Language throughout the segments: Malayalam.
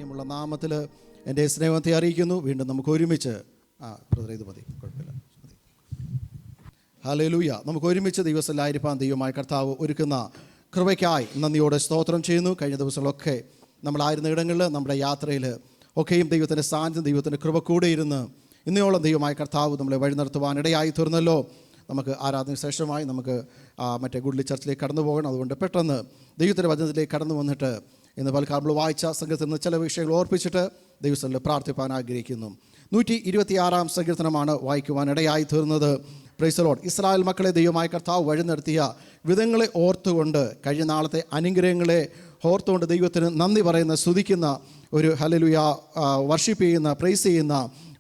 ധന്യമുള്ള നാമത്തിൽ എൻ്റെ സ്നേഹത്തെ അറിയിക്കുന്നു. വീണ്ടും നമുക്ക് ഒരുമിച്ച് ഇത് മതി, കുഴപ്പമില്ല. ഹല്ലേലൂയ. നമുക്ക് ഒരുമിച്ച് ദിവസത്തിലായിരിക്കാൻ ദൈവമായ കർത്താവ് ഒരുക്കുന്ന കൃപയ്ക്കായി നന്ദിയോടെ സ്തോത്രം ചെയ്യുന്നു. കഴിഞ്ഞ ദിവസങ്ങളൊക്കെ നമ്മളായിരുന്ന ഇടങ്ങളിൽ, നമ്മുടെ യാത്രയിൽ ഒക്കെയും ദൈവത്തിൻ്റെ സാന്നിധ്യം, ദൈവത്തിൻ്റെ കൃപ കൂടെ ഇരുന്ന് ഇന്നയോളം ദൈവമായ കർത്താവ് നമ്മളെ വഴി നടത്തുവാൻ ഇടയായി തീർന്നല്ലോ. നമുക്ക് ആരാധന ശേഷമായി നമുക്ക് മറ്റേ ഗുഡ്ലി ചർച്ചിലേക്ക് കടന്നു പോകണം. അതുകൊണ്ട് പെട്ടെന്ന് ദൈവത്തിൻ്റെ വചനത്തിലേക്ക് കടന്നു വന്നിട്ട് ഇന്ന് പലക്കാലം നമ്മൾ വായിച്ച സംഗീതത്തിൽ നിന്ന് ചില വിഷയങ്ങൾ ഓർപ്പിച്ചിട്ട് ദൈവസ്ഥലിൽ പ്രാർത്ഥിപ്പാൻ ആഗ്രഹിക്കുന്നു. 126 സങ്കീർത്തനമാണ് വായിക്കുവാൻ ഇടയായി തീർന്നത്. Price the Lord. ഇസ്രായേൽ മക്കളെ ദൈവമായ കർത്താവ് വഴി നടത്തിയ വിധങ്ങളെ ഓർത്തുകൊണ്ട്, കഴിഞ്ഞ നാളത്തെ അനുഗ്രഹങ്ങളെ ഓർത്തുകൊണ്ട് ദൈവത്തിന് നന്ദി പറയുന്ന, സ്തുതിക്കുന്ന ഒരു ഹല്ലേലൂയ വർഷിപ്പ് ചെയ്യുന്ന, പ്രൈസ് ചെയ്യുന്ന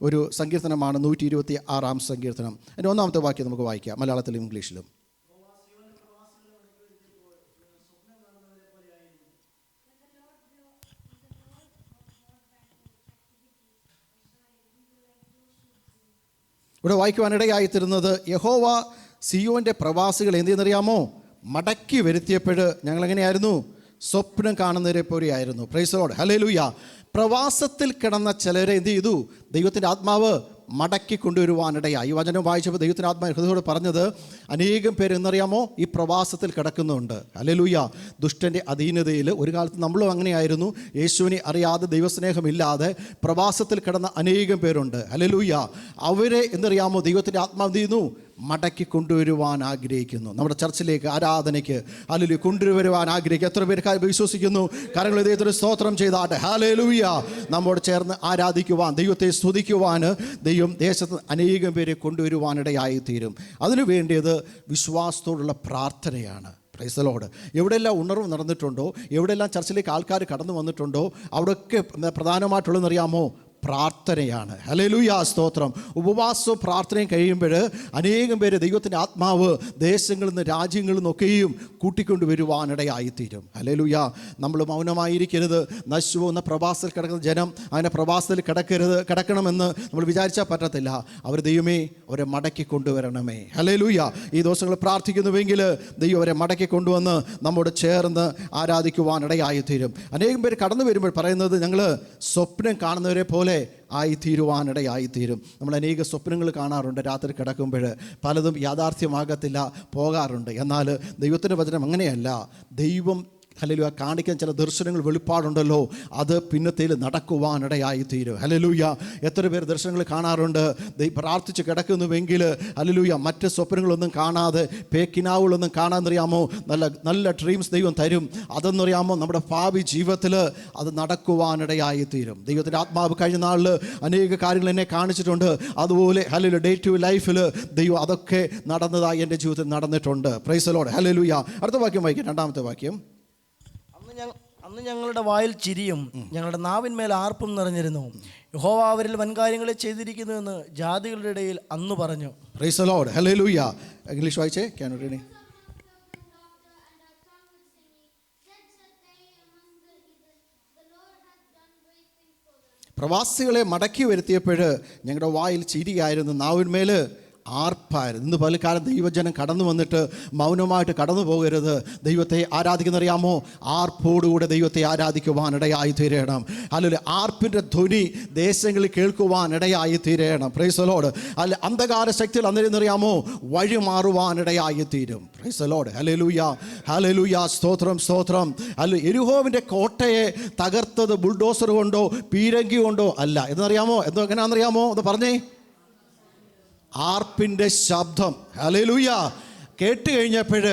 ഒരു സങ്കീർത്തനമാണ് 126 സങ്കീർത്തനം. അതിൻ്റെ ഒന്നാമത്തെ വാക്യം നമുക്ക് വായിക്കാം, മലയാളത്തിലും ഇംഗ്ലീഷിലും. ഇവിടെ വായിക്കുവാനിടയായിത്തീരുന്നത്, യഹോവ സിയോൻ്റെ പ്രവാസികൾ എന്തെന്നറിയാമോ? മടക്കി വരുത്തിയപ്പോൾ ഞങ്ങളെങ്ങനെയായിരുന്നു? സ്വപ്നം കാണുന്നവരെ പോലെയായിരുന്നു. Price the Lord. ഹല്ലേലൂയ. പ്രവാസത്തിൽ കിടന്ന ചിലരെ എന്ത് ചെയ്തു? ദൈവത്തിൻ്റെ ആത്മാവ് മടക്കി കൊണ്ടുവരുവാനിടയായി. ഈ വചനം വായിച്ചപ്പോൾ ദൈവത്തിൻ്റെ ആത്മാവ് ഹൃദയോട് പറഞ്ഞത്, അനേകം പേര് എന്നറിയാമോ ഈ പ്രവാസത്തിൽ കിടക്കുന്നുണ്ട്. ഹല്ലേലൂയ. ദുഷ്ടൻ്റെ അധീനതയിൽ ഒരു കാലത്ത് നമ്മളും അങ്ങനെയായിരുന്നു. യേശുവിനെ അറിയാതെ, ദൈവസ്നേഹമില്ലാതെ പ്രവാസത്തിൽ കിടന്ന അനേകം പേരുണ്ട്. ഹല്ലേലൂയ. അവരെ എന്നറിയാമോ ദൈവത്തിൻ്റെ ആത്മാവ് എന്ത് ചെയ്യുന്നു? മടക്കി കൊണ്ടുവരുവാൻ ആഗ്രഹിക്കുന്നു. നമ്മുടെ ചർച്ചിലേക്ക്, ആരാധനയ്ക്ക് ഹല്ലേലൂയ കൊണ്ടുവരുവാൻ ആഗ്രഹിക്കുക. എത്ര പേര് വിശ്വസിക്കുന്നു? കരങ്ങൾ ദൈവത്തിന് സ്തോത്രം ചെയ്താട്ടെ. ഹല്ലേലൂയ. നമ്മോട് ചേർന്ന് ആരാധിക്കുവാൻ, ദൈവത്തെ സ്തുതിക്കുവാൻ ദൈവം ദേശത്ത് അനേകം പേരെ കൊണ്ടുവരുവാനിടയായി തീരും. അതിനു വേണ്ടിയത് വിശ്വാസത്തോടുള്ള പ്രാർത്ഥനയാണ്. Price the Lord. എവിടെയെല്ലാം ഉണർവ് നടന്നിട്ടുണ്ടോ, എവിടെയെല്ലാം ചർച്ചിലേക്ക് ആൾക്കാർ കടന്നു വന്നിട്ടുണ്ടോ, അവിടെയൊക്കെ പ്രധാനമായിട്ടുള്ളതെന്നറിയാമോ? പ്രാർത്ഥനയാണ്. ഹല്ലേലൂയ. സ്തോത്രം. ഉപവാസവും പ്രാർത്ഥനയും കഴിയുമ്പോൾ അനേകം പേര് ദൈവത്തിൻ്റെ ആത്മാവ് ദേശങ്ങളിൽ നിന്ന്, രാജ്യങ്ങളിൽ നിന്നൊക്കെയും കൂട്ടിക്കൊണ്ടുവരുവാനിടയായിത്തീരും. ഹല്ലേലൂയ. നമ്മൾ മൗനമായിരിക്കരുത്. നശിച്ചു പോകുന്ന പ്രവാസത്തിൽ കിടക്കുന്ന ജനം അങ്ങനെ പ്രവാസത്തിൽ കിടക്കണമെന്ന് നമ്മൾ വിചാരിച്ചാൽ പറ്റത്തില്ല. അവർ ദൈവമേ അവരെ മടക്കി കൊണ്ടുവരണമേ. ഹല്ലേലൂയ. ഈ ദിവസങ്ങൾ പ്രാർത്ഥിക്കുന്നുവെങ്കിൽ ദൈവം അവരെ മടക്കി കൊണ്ടുവന്ന് നമ്മോട് ചേർന്ന് ആരാധിക്കുവാനിടയായിത്തീരും. അനേകം പേര് കടന്നു വരുമ്പോൾ പറയുന്നത്, ഞങ്ങൾ സ്വപ്നം കാണുന്നവരെ പോലെ ആയിത്തീരുവാനിടയായിത്തീരും. നമ്മൾ അനേക സ്വപ്നങ്ങൾ കാണാറുണ്ട്. രാത്രി കിടക്കുമ്പോൾ പലതും യാഥാർത്ഥ്യമാകത്തില്ല, പോകാറുണ്ട്. എന്നാൽ ദൈവത്തിൻ്റെ വചനം അങ്ങനെയല്ല. ദൈവം ഹല്ലേലൂയ കാണിക്കാൻ ചില ദർശനങ്ങൾ, വെളിപ്പാടുണ്ടല്ലോ, അത് പിന്നത്തേൽ നടക്കുവാനിടയായിത്തീരും. ഹല്ലേലൂയ. എത്ര പേർ ദർശനങ്ങൾ കാണാറുണ്ട്? പ്രാർത്ഥിച്ച് കിടക്കുന്നുവെങ്കിൽ ഹല്ലേലൂയ മറ്റ് സ്വപ്നങ്ങളൊന്നും കാണാതെ, പേക്കിനാവുകളൊന്നും കാണാന്നറിയാമോ നല്ല നല്ല ഡ്രീംസ് ദൈവം തരും. അതെന്നറിയാമോ നമ്മുടെ ഭാവി ജീവിതത്തിൽ അത് നടക്കുവാനിടയായിത്തീരും. ദൈവത്തിൻ്റെ ആത്മാവ് കഴിഞ്ഞ നാളിൽ അനേക കാര്യങ്ങൾ എന്നെ കാണിച്ചിട്ടുണ്ട്. അതുപോലെ ഹല്ലേലൂയ ഡേ ടു ലൈഫിൽ ദൈവം അതൊക്കെ നടന്നതായി എൻ്റെ ജീവിതത്തിൽ നടന്നിട്ടുണ്ട്. Price the Lord. ഹല്ലേലൂയ. അടുത്ത വാക്യം വായിക്കാം, രണ്ടാമത്തെ വാക്യം. അന്ന് ഞങ്ങളുടെ വായിൽ ചിരിയും ഞങ്ങളുടെ നാവിന്മേൽ ആർപ്പും നിറഞ്ഞിരുന്നു. യഹോവ അവരിൽ വൻകാര്യങ്ങളെ ചെയ്തിരിക്കുന്നു എന്ന് ജാതികളുടെ ഇടയിൽ അന്ന് പറഞ്ഞു. Praise the Lord. Hallelujah. English വായിച്ചേ. Can you read? പ്രവാസികളെ മടക്കി വരുത്തിയപ്പോൾ ഞങ്ങളുടെ വായിൽ ചിരിയായിരുന്നു, നാവിന്മേൽ ആർപ്പായിരുന്നു. ഇന്ന് പലകാലം ദൈവജനം കടന്നു വന്നിട്ട് മൗനമായിട്ട് കടന്നു പോകരുത്. ദൈവത്തെ ആരാധിക്കുന്നറിയാമോ? ആർപ്പോടുകൂടെ ദൈവത്തെ ആരാധിക്കുവാനിടയായി തീരണം. അല്ലെങ്കിൽ ആർപ്പിൻ്റെ ധ്വനി ദേശങ്ങളിൽ കേൾക്കുവാനിടയായി തീരണം. Praise the Lord. അല്ല അന്ധകാര ശക്തിയിൽ അന്നേരറിയാമോ വഴി മാറുവാനിടയായി തീരും. Praise the Lord. Hallelujah. Hallelujah. സ്തോത്രം, സ്തോത്രം. അല്ല യെരിഹോവിൻ്റെ കോട്ടയെ തകർത്തത് ബുൾഡോസർ കൊണ്ടോ പീരങ്കി കൊണ്ടോ അല്ല. എന്നറിയാമോ? എങ്ങനെയാണെന്നറിയാമോ? ഒന്ന് പറഞ്ഞേ. ആർപ്പിൻ്റെ ശബ്ദം. ഹല്ലേലൂയ. കേട്ട് കഴിഞ്ഞപ്പോൾ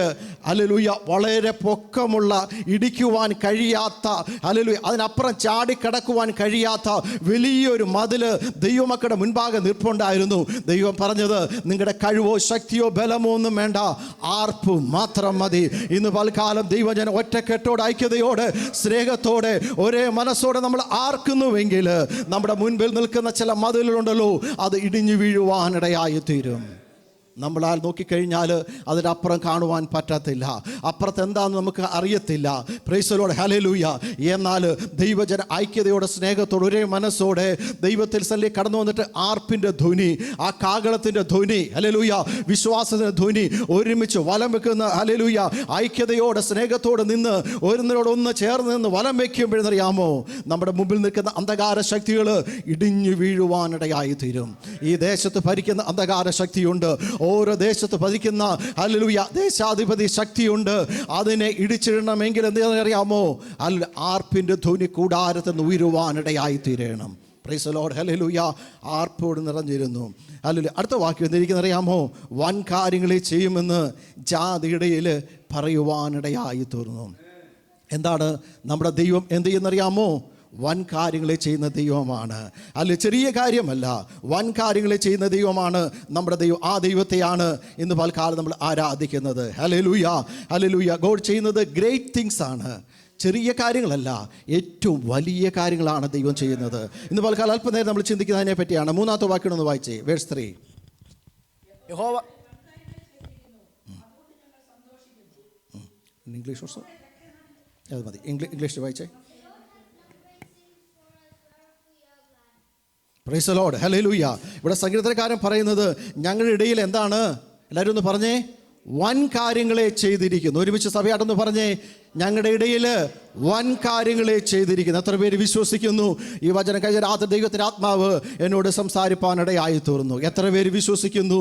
ഹല്ലേലൂയ വളരെ പൊക്കമുള്ള, ഇടിക്കുവാൻ കഴിയാത്ത, ഹല്ലേലൂയ അതിനപ്പുറം ചാടിക്കടക്കുവാൻ കഴിയാത്ത വലിയൊരു മതിൽ ദൈവമക്കളുടെ മുൻപാകെ നിൽപ്പുണ്ടായിരുന്നു. ദൈവം പറഞ്ഞത്, നിങ്ങളുടെ കഴിവോ ശക്തിയോ ബലമോ ഒന്നും വേണ്ട, ആർപ്പ് മാത്രം മതി. ഇന്ന് പൽക്കാലം ദൈവജനം ഒറ്റക്കെട്ടോടെ, ഐക്യതയോടെ, സ്നേഹത്തോടെ, ഒരേ മനസ്സോടെ നമ്മൾ ആർക്കുന്നുവെങ്കിൽ നമ്മുടെ മുൻപിൽ നിൽക്കുന്ന ചില മതിലുകളുണ്ടല്ലോ, അത് ഇടിഞ്ഞു വീഴുവാനിടയായി തീരും. നമ്മളാൽ നോക്കിക്കഴിഞ്ഞാൽ അതിനപ്പുറം കാണുവാൻ പറ്റത്തില്ല. അപ്പുറത്ത് എന്താണെന്ന് നമുക്ക് അറിയത്തില്ല. Price the Lord, hallelujah. എന്നാൽ ദൈവജന ഐക്യതയോടെ സ്നേഹത്തോടെ ഒരേ മനസ്സോടെ ദൈവത്തിൽ സന്നിധിയിൽ കടന്നു വന്നിട്ട് ആർപ്പിൻ്റെ ധ്വനി, ആ കാഹളത്തിൻ്റെ ധ്വനി, ഹല്ലേലൂയ, വിശ്വാസത്തിൻ്റെ ധ്വനി ഒരുമിച്ച് വലം വെക്കുന്ന, ഹല്ലേലൂയ, ഐക്യതയോടെ സ്നേഹത്തോടെ നിന്ന് ഒരുന്നോടൊന്ന് ചേർന്ന് നിന്ന് വലം വയ്ക്കുമ്പോഴെന്നറിയാമോ, നമ്മുടെ മുമ്പിൽ നിൽക്കുന്ന അന്ധകാര ശക്തികൾ ഇടിഞ്ഞു വീഴുവാനിടയായി തീരും. ഈ ദേശത്ത് ഭരിക്കുന്ന അന്ധകാര ശക്തിയുണ്ട്. ഓരോ ദേശത്ത് ഭരിക്കുന്ന, ഹല്ലേലൂയ, ദേശാധിപതി ശക്തിയുണ്ട്. അതിനെ ഇടിച്ചിടണമെങ്കിൽ എന്താണെന്നറിയാമോ, ആർപ്പിൻ്റെ ധ്വനി കൂടാരത്തിൽ നിന്ന് ഉയരുവാനിടയായി തീരണം. Praise the Lord, hallelujah. ആർപ്പോട് നിറഞ്ഞിരുന്നു. ഹല്ലേലൂയ. അടുത്ത വാക്യം എന്തിരിക്കുന്നറിയാമോ, വൻ കാര്യങ്ങളെ ചെയ്യുമെന്ന് ജാതിയിടയിൽ പറയുവാനിടയായി തീർന്നു. എന്താണ് നമ്മുടെ ദൈവം എന്ത് ചെയ്യുന്നറിയാമോ, വൻ കാര്യങ്ങളെ ചെയ്യുന്ന ദൈവമാണ്. അല്ല, ചെറിയ കാര്യമല്ല, വൻ കാര്യങ്ങളെ ചെയ്യുന്ന ദൈവമാണ് നമ്മുടെ ദൈവം. ആ ദൈവത്തെയാണ് ഇന്ന് പൽക്കാലം നമ്മൾ ആരാധിക്കുന്നത്. Hallelujah, hallelujah. ഗോഡ് ചെയ്യുന്നത് ഗ്രേറ്റ് തിങ്സ് ആണ്. ചെറിയ കാര്യങ്ങളല്ല, ഏറ്റവും വലിയ കാര്യങ്ങളാണ് ദൈവം ചെയ്യുന്നത്. ഇന്ന് പൽക്കാലം അല്പനേരം നമ്മൾ ചിന്തിക്കുന്നതിനെ പറ്റിയാണ്. മൂന്നാമത്തെ വാക്യം ഒന്ന് വായിച്ചേ, വേഴ്സ് 3. യഹോവ ഇംഗ്ലീഷ് ഓൾസോ അത് മതി, ഇംഗ്ലീഷ് വായിച്ചേ. Price the Lord, hallelujah. ഇവിടെ സംഗീതക്കാരൻ പറയുന്നത് ഞങ്ങളുടെ ഇടയിൽ എന്താണ്, എല്ലാവരും ഒന്ന് പറഞ്ഞേ, വൻ കാര്യങ്ങളെ ചെയ്തിരിക്കുന്നു. ഒരുമിച്ച് സഭയായിട്ടൊന്ന് പറഞ്ഞേ, ഞങ്ങളുടെ ഇടയിൽ വൻ കാര്യങ്ങളെ ചെയ്തിരിക്കുന്നു. എത്ര പേര് വിശ്വസിക്കുന്നു? ഈ വചനം കഴിഞ്ഞ രാത്രി ദൈവത്തിൻ്റെ ആത്മാവ് എന്നോട് സംസാരിപ്പാനിടയായി തീർന്നു. എത്ര പേര് വിശ്വസിക്കുന്നു?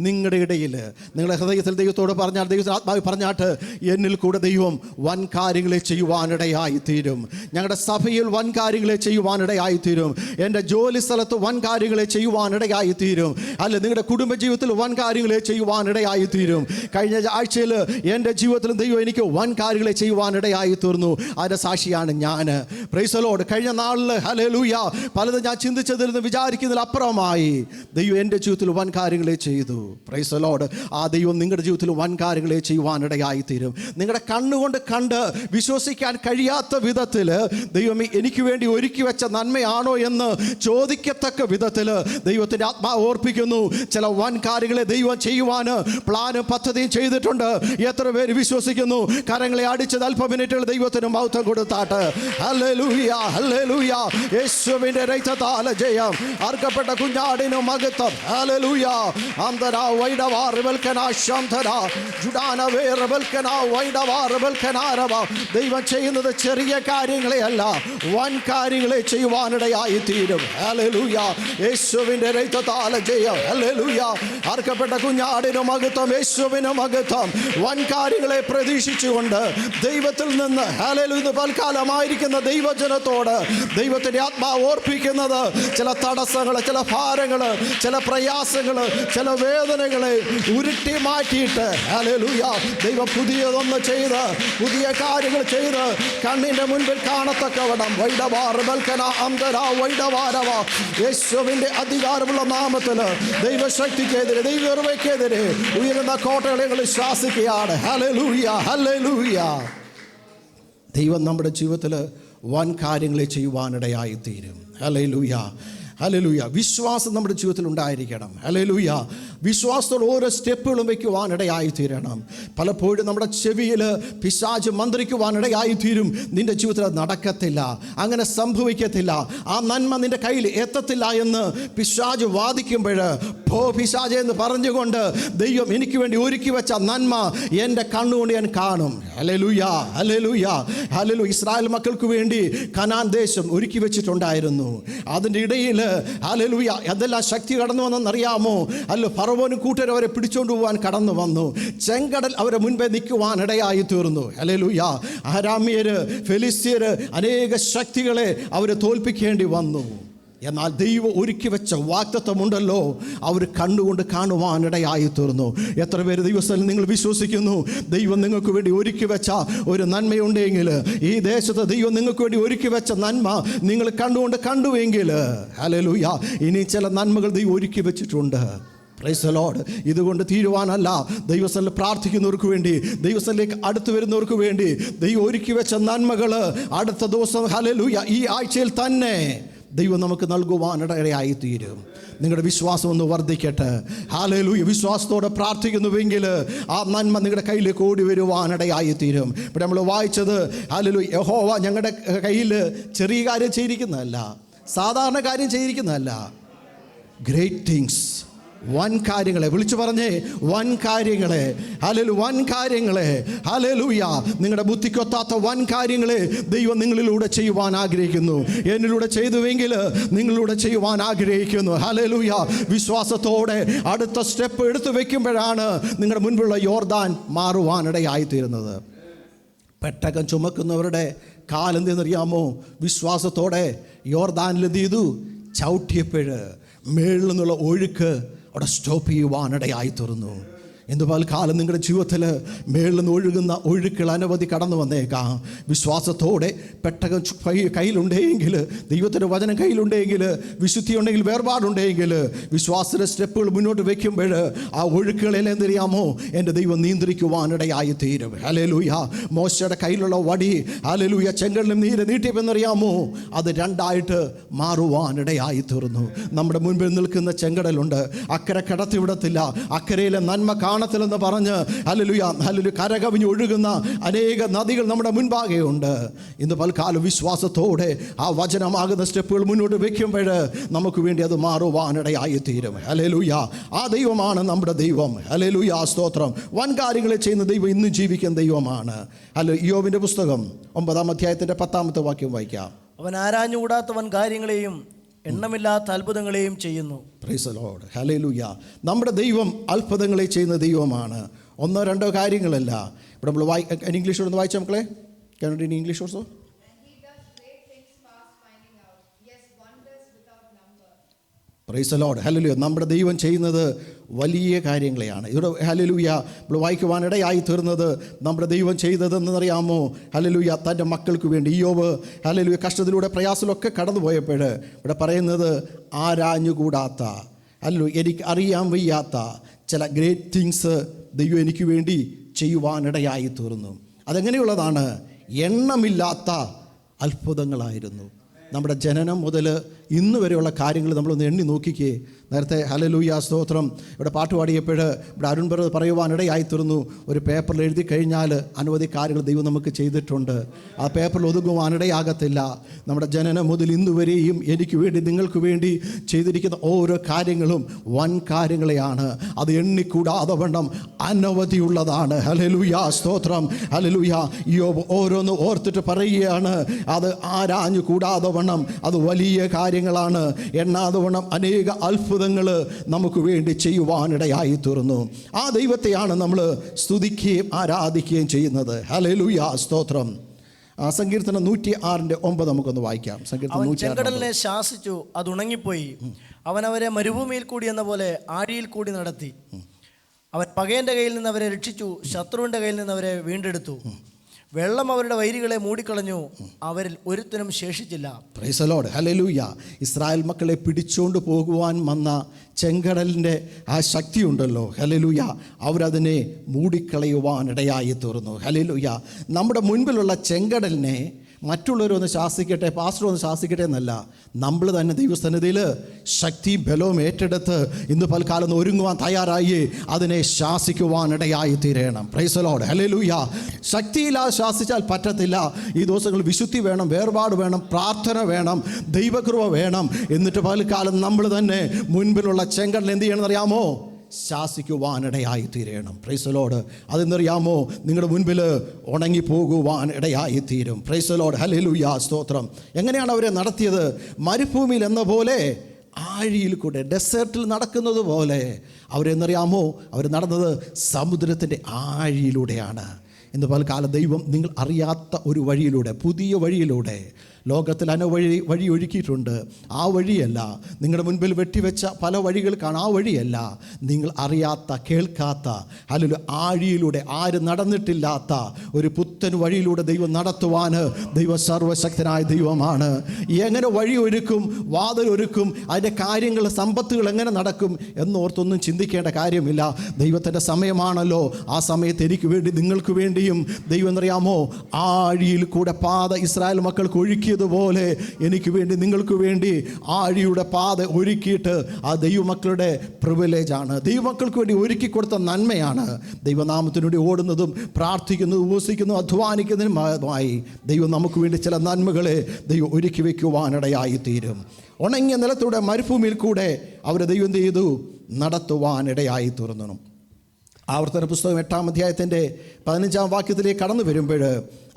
നിങ്ങളുടെ ഇടയിൽ, നിങ്ങളുടെ ഹൃദയത്തിൽ ദൈവത്തോട് പറഞ്ഞാൽ, ദൈവത്തിൻ്റെ ആത്മാവ് പറഞ്ഞാട്ട് എന്നിൽ കൂടെ ദൈവം വൻ കാര്യങ്ങളെ ചെയ്യുവാനിടയായി തീരും. ഞങ്ങളുടെ സഭയിൽ വൻ കാര്യങ്ങളെ ചെയ്യുവാനിടയായി തീരും. എൻ്റെ ജോലി സ്ഥലത്ത് വൻ കാര്യങ്ങളെ ചെയ്യുവാനിടയായി തീരും. അല്ല, നിങ്ങളുടെ കുടുംബജീവിതത്തിൽ വൻ കാര്യങ്ങളെ ചെയ്യുവാനിടയായി തീരും. കഴിഞ്ഞ ആഴ്ചയിൽ എൻ്റെ ജീവിതത്തിലും ദൈവം എനിക്ക് വൻ കാര്യങ്ങളെ ചെയ്യുവാനിടയായി തീർന്നു. അതിൻ്റെ സാക്ഷിയാണ് ഞാൻ. Price the Lord. കഴിഞ്ഞ നാളിൽ, ഹല്ലേലൂയ, പലതും ഞാൻ ചിന്തിച്ചതിൽ നിന്ന് വിചാരിക്കുന്നതിൽ അപ്പുറമായി ദൈവം എൻ്റെ ജീവിതത്തിൽ വൻ കാര്യങ്ങളെ ചെയ്തു. Price the Lord. ആ ദൈവം നിങ്ങളുടെ ജീവിതത്തിൽ വൻ കാര്യങ്ങളെ ചെയ്യുവാനിടയായി തീരും. നിങ്ങളുടെ കണ്ണുകൊണ്ട് കണ്ട് വിശ്വസിക്കാൻ കഴിയാത്ത വിധത്തിൽ ദൈവം എനിക്ക് വേണ്ടി ഒരുക്കി വെച്ച നന്മയാണോ എന്ന് ചോദിക്കത്തക്ക വിധത്തിൽ ദൈവത്തിൻ്റെ ആത്മാവ് ഓർപ്പിക്കുന്നു. ചില വൻ കാര്യങ്ങളെ ദൈവം ചെയ്യുവാൻ പ്ലാനും പദ്ധതിയും ചെയ്തിട്ടുണ്ട്. എത്ര പേര് വിശ്വസിക്കുന്നു? കരങ്ങളെ അടിച്ചത് അല്പ മിനിറ്റുകൾ ദൈവത്തിന് മഹത്വം കൊടുത്താട്ട്. Hallelujah, hallelujah. യേശുവിന്റെ രക്തത്താൽ ജയം. അർക്കപ്പെട്ട കുഞ്ഞാടിന് മഹത്വം. ഹല്ലേലൂയ. അന്തര വൈഡവാ റിബൽക്കനാ ശാന്തര ജുഡാന വേ റിബൽക്കനാ വൈഡവാ റിബൽക്കനാരവ. ദൈവം ചെയ്യുന്നത് ചെറിയ കാര്യങ്ങളെ അല്ല, വൻ കാര്യങ്ങളെ ചെയ്യുവാനിടയായി തീരും. ഹല്ലേലൂയ. യേശുവിന്റെ രക്തത്താൽ ജയം. ഹല്ലേലൂയ. അർക്കപ്പെട്ട കുഞ്ഞാടിന് മഹത്വം, യേശുവിന് മഹത്വം. വൻ കാര്യങ്ങളെ പ്രതീക്ഷിച്ചുകൊണ്ട് ദൈവത്തിൽ നിന്ന്, ഹല്ലേലൂയ, പൽക്കാലമായിരിക്കുന്ന ദൈവജനത്തോട് ദൈവത്തിൻ്റെ ആത്മാവ് ഓർപ്പിക്കുന്നത് ചില തടസ്സങ്ങൾ, ചില ഭാരങ്ങൾ, ചില പ്രയാസങ്ങൾ, ചില വേദനകളെ ഉരുട്ടി മാറ്റിയിട്ട്, ഹല്ലേലൂയ, ദൈവം പുതിയതൊന്ന് ചെയ്ത്, പുതിയ കാര്യങ്ങൾ ചെയ്ത് കണ്ണിൻ്റെ മുൻപിൽ കാണത്തക്കവണ്ണം യേശുവിൻ്റെ അധികാരമുള്ള നാമത്തിൽ ദൈവശക്തിക്കെതിരെ, ദൈവകൃപയ്ക്കെതിരെ ഉയരുന്ന കോട്ടകളെ ശാസിക്കുകയാണ്. Hallelujah, hallelujah. ദൈവം നമ്മുടെ ജീവിതത്തിൽ വൻ കാര്യങ്ങളെ ചെയ്യുവാനിടയായി തീരും. Hallelujah, hallelujah. വിശ്വാസം നമ്മുടെ ജീവിതത്തിൽ ഉണ്ടായിരിക്കണം. ഹല്ലേലൂയ. വിശ്വാസത്തോടെ ഓരോ സ്റ്റെപ്പുകളും വയ്ക്കുവാനിടയായി തീരണം. പലപ്പോഴും നമ്മുടെ ചെവിയിൽ പിശാച് മന്ത്രിക്കുവാനിടയായി തീരും. നിന്റെ ജീവിതത്തിൽ അത് നടക്കത്തില്ല, അങ്ങനെ സംഭവിക്കത്തില്ല, ആ നന്മ നിന്റെ കയ്യിൽ എത്തത്തില്ല എന്ന് പിശാച് വാദിക്കുമ്പോൾ, പോ പിശാച് എന്ന് പറഞ്ഞുകൊണ്ട് ദൈവം എനിക്ക് വേണ്ടി ഒരുക്കി വെച്ച നന്മ എൻ്റെ കണ്ണുകൊണ്ട് ഞാൻ കാണും. Hallelujah, hallelujah, hallelujah. ഇസ്രായേൽ മക്കൾക്ക് വേണ്ടി കനാൻ ദേശം ഒരുക്കി വെച്ചിട്ടുണ്ടായിരുന്നു. അതിൻ്റെ ഇടയിൽ, ഹല്ലേലൂയ, അതെല്ലാം ശക്തി കടന്നു വന്നെന്നറിയാമോ? അല്ല, ഫറവോനും കൂട്ടരും അവരെ പിടിച്ചുകൊണ്ട് പോകാൻ കടന്നു വന്നു. ചെങ്കടൽ അവരെ മുൻപേ നിൽക്കുവാൻ ഇടയായി തീർന്നു. ഹല്ലേലൂയ. അരാമ്യര്, ഫെലിസ്ത്യര്, അനേക ശക്തികളെ അവർ തോൽപ്പിക്കേണ്ടി വന്നു. എന്നാൽ ദൈവം ഒരുക്കി വെച്ച വാഗ്ദത്തമുണ്ടല്ലോ, അവർ കണ്ടുകൊണ്ട് കാണുവാനിടയായി തീർന്നു. എത്ര പേര് ദൈവസ്ഥലം നിങ്ങൾ വിശ്വസിക്കുന്നു? ദൈവം നിങ്ങൾക്ക് വേണ്ടി ഒരുക്കി വെച്ച ഒരു നന്മയുണ്ടെങ്കിൽ, ഈ ദേശത്ത് ദൈവം നിങ്ങൾക്ക് വേണ്ടി ഒരുക്കി വെച്ച നന്മ നിങ്ങൾ കണ്ടുവെങ്കിൽ, ഹല്ലേലൂയ, ഇനി ചില നന്മകൾ ദൈവം ഒരുക്കി വെച്ചിട്ടുണ്ട്. Price the Lord. ഇതുകൊണ്ട് തീരുവാനല്ല, ദൈവസ്ഥലിൽ പ്രാർത്ഥിക്കുന്നവർക്ക് വേണ്ടി, ദൈവസ്ഥലിലേക്ക് അടുത്ത് വരുന്നവർക്ക് വേണ്ടി ദൈവം ഒരുക്കി വെച്ച നന്മകൾ അടുത്ത ദിവസം, ഹല്ലേലൂയ, ഈ ആഴ്ചയിൽ തന്നെ ദൈവം നമുക്ക് നൽകുവാനിടയായി തീരും. നിങ്ങളുടെ വിശ്വാസം ഒന്ന് വർദ്ധിക്കട്ടെ. ഹല്ലേലൂയ. വിശ്വാസത്തോടെ പ്രാർത്ഥിക്കുന്നുവെങ്കിൽ ആ നന്മ നിങ്ങളുടെ കയ്യിലേക്ക് ഓടി വരുവാനിടയായി തീരും. ഇവിടെ നമ്മൾ വായിച്ചത് ഹല്ലേലൂയ, യഹോവ ഞങ്ങളുടെ കയ്യിൽ ചെറിയ കാര്യം ചെയ്തിരിക്കുന്നതല്ല, സാധാരണ കാര്യം ചെയ്തിരിക്കുന്നതല്ല, ഗ്രേറ്റ് തിങ്സ്, വൻ കാര്യങ്ങളെ വിളിച്ചു പറഞ്ഞേ, വൻ കാര്യങ്ങളെ. ഹല്ലേലൂയ, വൻ കാര്യങ്ങളെ. ഹല്ലേലൂയ. നിങ്ങളുടെ ബുദ്ധിക്കൊത്താത്ത വൻ കാര്യങ്ങളെ ദൈവം നിങ്ങളിലൂടെ ചെയ്യുവാൻ ആഗ്രഹിക്കുന്നു. എന്നിലൂടെ ചെയ്തുവെങ്കിൽ നിങ്ങളിലൂടെ ചെയ്യുവാൻ ആഗ്രഹിക്കുന്നു. ഹല്ലേലൂയ. വിശ്വാസത്തോടെ അടുത്ത സ്റ്റെപ്പ് എടുത്തു വെക്കുമ്പോഴാണ് നിങ്ങളുടെ മുൻപുള്ള യോർദാൻ മാറുവാനിടയായിത്തീരുന്നത്. പെട്ടകം ചുമക്കുന്നവരുടെ കാലെന്തെന്നറിയാമോ? വിശ്വാസത്തോടെ യോർദാനിൽ എന്ത് ചെയ്തു? ചവിട്ടിയപ്പോഴ് മേളിൽ നിന്നുള്ള ഒഴുക്ക് അവിടെ സ്റ്റോപ്പ് ചെയ്യുവാനിടയായി തീർന്നു. എന്തുപോലെ കാലം നിങ്ങളുടെ ജീവിതത്തിൽ മേളിൽ നിന്ന് ഒഴുകുന്ന ഒഴുക്കുകൾ അനവധി കടന്നു വന്നേക്കാം. വിശ്വാസത്തോടെ പെട്ടകം കയ്യിലുണ്ടെങ്കിൽ, ദൈവത്തിൻ്റെ വചനം കയ്യിലുണ്ടെങ്കിൽ, വിശുദ്ധി ഉണ്ടെങ്കിൽ, വേർപാടുണ്ടെങ്കിൽ, വിശ്വാസത്തിൻ്റെ സ്റ്റെപ്പുകൾ മുന്നോട്ട് വയ്ക്കുമ്പോൾ ആ ഒഴുക്കുകളെല്ലാം എന്തിരിയാമോ എൻ്റെ ദൈവം നിയന്ത്രിക്കുവാനിടയായി തീരും. ഹല്ലേലൂയ. മോശയുടെ കയ്യിലുള്ള വടി ഹല്ലേലൂയ ചെങ്കടലിലും നീട്ടിയപ്പെന്നറിയാമോ? അത് രണ്ടായിട്ട് മാറുവാനിടയായി തീർന്നു. നമ്മുടെ മുൻപിൽ നിൽക്കുന്ന ചെങ്കടലുണ്ട്, അക്കരെ കടത്തി വിടത്തില്ല, അക്കരയിലെ നന്മ കാണത്തില്ലെന്ന് പറഞ്ഞ് ഹല്ലേലൂയ കരകവിഞ്ഞ് ഒഴുകുന്ന അനേക നദികൾ നമ്മുടെ മുൻപാകെ ഉണ്ട്. ഇന്ന് പൽക്കാലം വിശ്വാസത്തോടെ ആ വചനമാകുന്ന സ്റ്റെപ്പുകൾ മുന്നോട്ട് വെക്കുമ്പോൾ നമുക്ക് വേണ്ടി അത് മാറുവാനിടയായി തീരും. ഹല്ലേലൂയ. ആ ദൈവമാണ് നമ്മുടെ ദൈവം. ഹല്ലേലൂയ, സ്തോത്രം. വൻ കാര്യങ്ങളെ ചെയ്യുന്ന ദൈവം ഇന്നും ജീവിക്കുന്ന ദൈവമാണ്. ഇയ്യോബിൻ്റെ പുസ്തകം 9-ാം അധ്യായത്തിൻ്റെ 10-ാമത്തെ വാക്യം വായിക്കാം. അവൻ ആരാഞ്ഞുകൂടാത്ത വൻ കാര്യങ്ങളെയും എണ്ണമില്ലാത്ത അത്ഭുതങ്ങളെയും ചെയ്യുന്നു. Price the Lord. ഹല്ലേലൂയ. നമ്മുടെ ദൈവം അത്ഭുതങ്ങളെ ചെയ്യുന്ന ദൈവമാണ്. 1-2 കാര്യങ്ങളല്ല. ഇവിടെ നമ്മൾ ഇംഗ്ലീഷ് ഒന്ന് വായിച്ച മക്കളെ. Can you read in English also? Price the Lord. Hallelujah. നമ്മുടെ ദൈവം ചെയ്യുന്നത് വലിയ കാര്യങ്ങളെയാണ്. ഇവിടെ ഹല്ലേലൂയ നമ്മൾ വായിക്കുവാനിടയായി തീർന്നത് നമ്മുടെ ദൈവം ചെയ്തതെന്നറിയാമോ? ഹല്ലേലൂയ, തൻ്റെ മക്കൾക്ക് വേണ്ടി. ഇയ്യോബ് ഹല്ലേലൂയ കഷ്ടത്തിലൂടെ പ്രയാസത്തിലൊക്കെ കടന്നു പോയപ്പോൾ ഇവിടെ പറയുന്നത് ആരാഞ്ഞുകൂടാത്ത, ഹല്ലേലൂയ എനിക്ക് അറിയാൻ വയ്യാത്ത ചില ഗ്രേറ്റ് തിങ്സ് ദൈവം എനിക്ക് വേണ്ടി ചെയ്യുവാനിടയായി തീർന്നു. അതെങ്ങനെയുള്ളതാണ്? എണ്ണമില്ലാത്ത അത്ഭുതങ്ങളായിരുന്നു. നമ്മുടെ ജനനം മുതൽ ഇന്ന് വരെയുള്ള കാര്യങ്ങൾ നമ്മളൊന്ന് എണ്ണി നോക്കിക്കേ. നേരത്തെ ഹല്ലേലൂയ, സ്തോത്രം, ഇവിടെ പാട്ട് പാടിയപ്പോൾ ഇവിടെ അരുൺ ബ്രദർ പറയുവാനിടയായി തീർന്നു. ഒരു പേപ്പറിൽ എഴുതി കഴിഞ്ഞാൽ അനവധി കാര്യങ്ങൾ ദൈവം നമുക്ക് ചെയ്തിട്ടുണ്ട്. ആ പേപ്പറിൽ ഒതുങ്ങുവാനിടയാകത്തില്ല. നമ്മുടെ ജനനം മുതൽ ഇന്ന് വരെയും എനിക്ക് വേണ്ടി നിങ്ങൾക്ക് വേണ്ടി ചെയ്തിരിക്കുന്ന ഓരോ കാര്യങ്ങളും വൻ കാര്യങ്ങളെയാണ്. അത് എണ്ണിക്കൂടാതെ വണ്ണം അനവധിയുള്ളതാണ്. ഹല്ലേലൂയ, സ്തോത്രം. ഹല്ലേലൂയ. ഇയ്യോബ് ഓരോന്ന് ഓർത്തിട്ട് പറയുകയാണ്, അത് ആരാഞ്ഞു കൂടാതെ വണ്ണം അത് വലിയ കാര്യങ്ങളാണ്. എണ്ണാതെ വണ്ണം അനേക അത്ഭുതങ്ങൾ നമുക്ക് വേണ്ടി ചെയ്യുവാനിടയായി തീർന്നു. ആ ദൈവത്തെയാണ് നമ്മൾ സ്തുതിക്കുകയും ആരാധിക്കുകയും ചെയ്യുന്നത്. ഹല്ലേലൂയ, സ്തോത്രം. സങ്കീർത്തനം 106:9 നമുക്കൊന്ന് വായിക്കാം. അവൻ ചെങ്കടലിനെ ശാസിച്ചു, അത് ഉണങ്ങിപ്പോയി. അവൻ അവരെ മരുഭൂമിയിൽ കൂടി എന്ന പോലെ ആഴിയിൽ കൂടി നടത്തി. അവൻ പകയൻ്റെ കയ്യിൽ നിന്ന് അവരെ രക്ഷിച്ചു, ശത്രുവിൻ്റെ കയ്യിൽ നിന്ന് അവരെ വീണ്ടെടുത്തു. വെള്ളം അവരുടെ വൈരികളെ മൂടിക്കളഞ്ഞു, അവരിൽ ഒരുത്തനും ശേഷിച്ചില്ല. Praise the Lord. Hallelujah. Israel മക്കളെ പിടിച്ചുകൊണ്ട് പോകുവാൻ വന്ന ചെങ്കടലിൻ്റെ ആ ശക്തിയുണ്ടല്ലോ, ഹല്ലേലൂയ, അവരതിനെ മൂടിക്കളയുവാനിടയായി തീർന്നു. ഹല്ലേലൂയ. നമ്മുടെ മുൻപിലുള്ള ചെങ്കടലിനെ മറ്റുള്ളവരൊന്ന് ശാസിക്കട്ടെ, പാസ്റ്റർ ഒന്ന് ശാസിക്കട്ടെ എന്നല്ല, നമ്മൾ തന്നെ ദൈവസന്നിധിയിൽ ശക്തി ബലവും ഏറ്റെടുത്ത് ഇന്ന് പൽക്കാലം ഒരുങ്ങുവാൻ തയ്യാറായി അതിനെ ശാസിക്കുവാനിടയായി തീരണം. Praise the Lord. ഹല്ലേലൂയ. ശക്തിയില്ലാതെ ശാസിച്ചാൽ പറ്റത്തില്ല. ഈ ദിവസങ്ങളിൽ വിശുദ്ധി വേണം, വേർപാട് വേണം, പ്രാർത്ഥന വേണം, ദൈവകൃപ വേണം. എന്നിട്ട് പൽക്കാലം നമ്മൾ തന്നെ മുൻപിലുള്ള ചെങ്കടൽ എന്ത് ചെയ്യണമെന്നറിയാമോ? ശാസിക്കുവാനിടയായി തീരണം. Praise the Lord. അതെന്നറിയാമോ? നിങ്ങളുടെ മുൻപിൽ ഉണങ്ങിപ്പോകുവാൻ ഇടയായി തീരും. Praise the Lord. ഹല്ലേലൂയ, സ്തോത്രം. എങ്ങനെയാണ് അവരെ നടത്തിയത്? മരുഭൂമിയിൽ എന്ന പോലെ ആഴിയിൽ കൂടെ, ഡെസേർട്ടിൽ നടക്കുന്നത് പോലെ അവരെന്നറിയാമോ? അവർ നടന്നത് സമുദ്രത്തിൻ്റെ ആഴിയിലൂടെയാണ്. ഇന്ന് പലകാലം ദൈവം നിങ്ങൾ അറിയാത്ത ഒരു വഴിയിലൂടെ, പുതിയ വഴിയിലൂടെ ലോകത്തിൽ വഴി ഒഴുക്കിയിട്ടുണ്ട്. ആ വഴിയല്ല, നിങ്ങളുടെ മുൻപിൽ വെട്ടിവെച്ച പല വഴികൾ കാണാം. ആ വഴിയല്ല, നിങ്ങൾ അറിയാത്ത, കേൾക്കാത്ത, അല്ലെങ്കിൽ ആഴിയിലൂടെ ആരും നടന്നിട്ടില്ലാത്ത ഒരു പുത്തൻ വഴിയിലൂടെ ദൈവം നടത്തുവാൻ ദൈവം സർവശക്തനായ ദൈവമാണ്. എങ്ങനെ വഴി ഒരുക്കും, വാതിൽ ഒരുക്കും, അതിൻ്റെ കാര്യങ്ങൾ, സമ്പത്തുകൾ എങ്ങനെ നടക്കും എന്നോർത്തൊന്നും ചിന്തിക്കേണ്ട കാര്യമില്ല. ദൈവത്തിൻ്റെ സമയമാണല്ലോ. ആ സമയത്ത് എനിക്ക് വേണ്ടി, നിങ്ങൾക്ക് വേണ്ടിയും ദൈവം എന്നറിയാമോ ആഴിയിൽ കൂടെ പാത ഇസ്രായേൽ മക്കൾക്ക് ഒഴുക്കി ഒരുക്കിയതുപോലെ എനിക്ക് വേണ്ടി നിങ്ങൾക്ക് വേണ്ടി ആഴിയുടെ പാത ഒരുക്കിയിട്ട് ആ ദൈവമക്കളുടെ പ്രിവിലേജാണ്, ദൈവമക്കൾക്ക് വേണ്ടി ഒരുക്കി കൊടുത്ത നന്മയാണ്. ദൈവനാമത്തിനു വേണ്ടി ഓടുന്നതും പ്രാർത്ഥിക്കുന്നതും ഉപവസിക്കുന്നതും അധ്വാനിക്കുന്നതിനുമായി ദൈവം നമുക്ക് വേണ്ടി ചില നന്മകളെ ദൈവം ഒരുക്കി വയ്ക്കുവാനിടയായി തീരും. ഉണങ്ങിയ നിലത്തൂടെ മരുഭൂമിയിൽ കൂടെ അവരെ ദൈവം എന്ത് ചെയ്തു? നടത്തുവാനിടയായി തീർന്നു. ആവർത്തന പുസ്തകം 8-ാം അധ്യായത്തിൻ്റെ 15-ാം വാക്യത്തിലേക്ക് കടന്നു വരുമ്പോൾ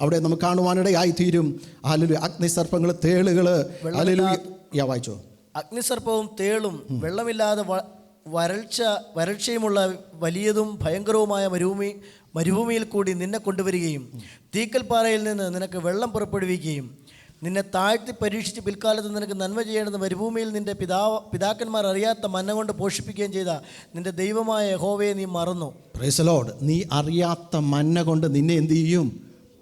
അവിടെ നമുക്ക് കാണുവാനിടയായി തീരും. ഹല്ലേലൂയ. അഗ്നിസർപ്പങ്ങൾ, തേളുകൾ, ഹല്ലേലൂയ. വായിച്ചോ. അഗ്നിസർപ്പവും തേളും വെള്ളമില്ലാതെ വരൾച്ചയുമുള്ള വലിയതും ഭയങ്കരവുമായ മരുഭൂമിയിൽ കൂടി നിന്നെ കൊണ്ടുവരികയും തീക്കൽപ്പാറയിൽ നിന്ന് നിനക്ക് വെള്ളം പുറപ്പെടുവിക്കുകയും നിന്നെ താഴ്ത്തി പരീക്ഷിച്ച് പിൽക്കാലത്ത് നിനക്ക് നന്മ ചെയ്യേണ്ടത് മരുഭൂമിയിൽ നിന്റെ പിതാക്കന്മാർ അറിയാത്ത മന്ന കൊണ്ട് പോഷിപ്പിക്കുകയും ചെയ്ത നിന്റെ ദൈവമായ യഹോവയെ നീ മറന്നു. Price the Lord. നീ അറിയാത്ത മന്ന കൊണ്ട് നിന്നെ എന്ത് ചെയ്യും?